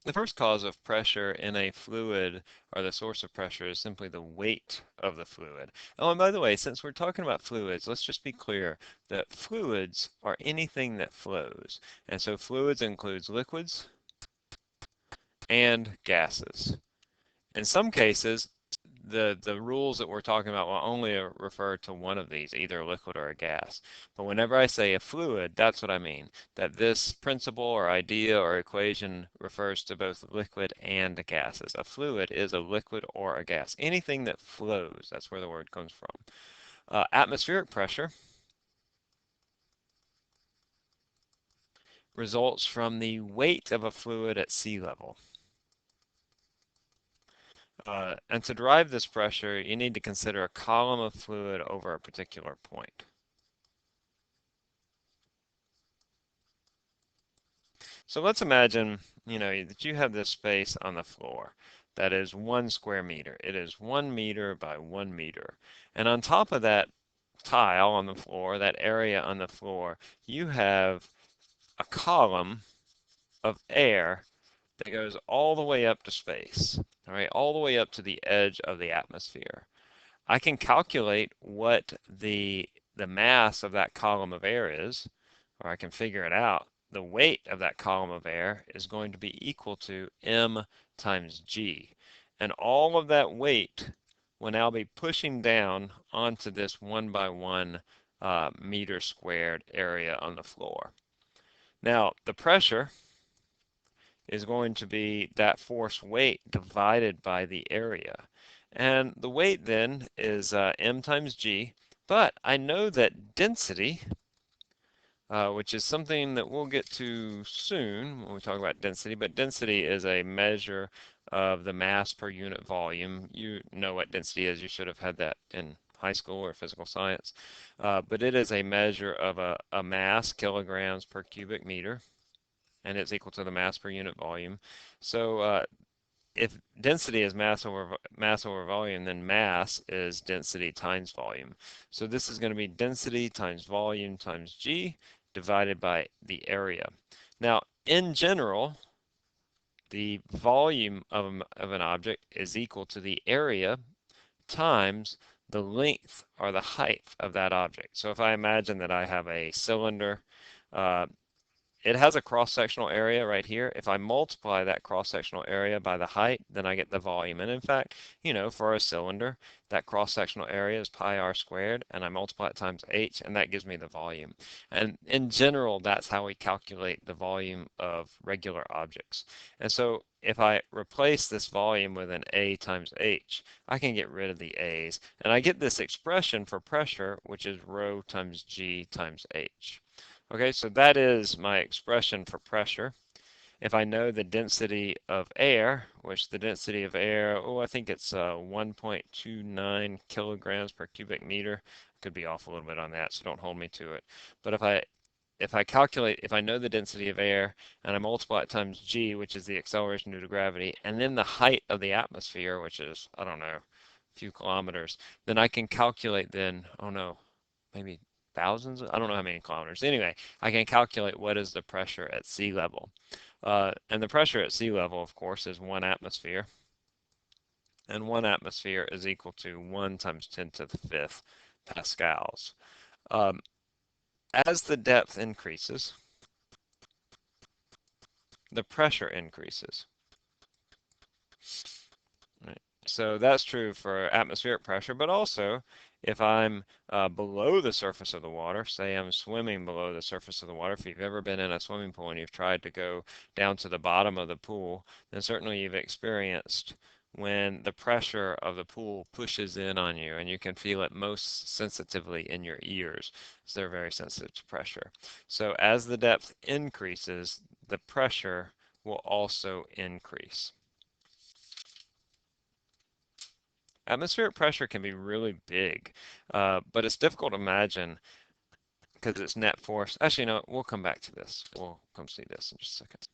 The first cause of pressure in a fluid, or the source of pressure, is simply the weight of the fluid. Oh, and by the way, since we're talking about fluids, let's just be clear that fluids are anything that flows. And so fluids includes liquids and gases. In some cases, the rules that we're talking about will only refer to one of these, either a liquid or a gas. But whenever I say a fluid, that's what I mean, that this principle or idea or equation refers to both liquid and gases. A fluid is a liquid or a gas. Anything that flows, that's where the word comes from. Atmospheric pressure results from the weight of a fluid at sea level. And to derive this pressure, you need to consider a column of fluid over a particular point. So let's imagine, that you have this space on the floor that is 1 square meter. It is 1 meter by 1 meter. And on top of that tile on the floor, that area on the floor, you have a column of air that goes all the way up to space, all right, all the way up to the edge of the atmosphere. I can calculate what the mass of that column of air is, or I can figure it out. The weight of that column of air is going to be equal to m times g. And all of that weight will now be pushing down onto this 1 by 1 meter squared area on the floor. Now, the pressure is going to be that force weight divided by the area. And the weight then is m times g, but I know that density, which is something that we'll get to soon when we talk about density, but density is a measure of the mass per unit volume. You know what density is, you should have had that in high school or physical science. But it is a measure of a mass, kilograms per cubic meter, and it's equal to the mass per unit volume. So if density is mass over volume, then mass is density times volume. So this is going to be density times volume times g divided by the area. Now, in general, the volume of an object is equal to the area times the length or the height of that object. So if I imagine that I have a cylinder, uh, it has a cross-sectional area right here. If I multiply that cross-sectional area by the height, then I get the volume. And in fact, for a cylinder, that cross-sectional area is pi r squared, and I multiply it times h, and that gives me the volume. And in general, that's how we calculate the volume of regular objects. And so if I replace this volume with an A times H, I can get rid of the A's, and I get this expression for pressure, which is rho times G times H. Okay, so that is my expression for pressure. If I know the density of air, which the density of air, I think it's 1.29 kilograms per cubic meter. Could be off a little bit on that, so don't hold me to it. But if I know the density of air and I multiply it times g, which is the acceleration due to gravity, and then the height of the atmosphere, which is, I don't know, a few kilometers, then I can calculate then, oh no, maybe thousands, I don't know how many kilometers. Anyway, I can calculate what is the pressure at sea level. And the pressure at sea level, of course, is 1 atmosphere. And 1 atmosphere is equal to 1 times 10 to the 5th pascals. Um, as the depth increases, the pressure increases. Right. So that's true for atmospheric pressure, but also if I'm below the surface of the water, say I'm swimming below the surface of the water, if you've ever been in a swimming pool and you've tried to go down to the bottom of the pool, then certainly you've experienced when the pressure of the pool pushes in on you, and you can feel it most sensitively in your ears, so they're very sensitive to pressure. So as the depth increases, the pressure will also increase. Atmospheric pressure can be really big, but it's difficult to imagine because it's net force. Actually, no, we'll come back to this. We'll come see this in just a second.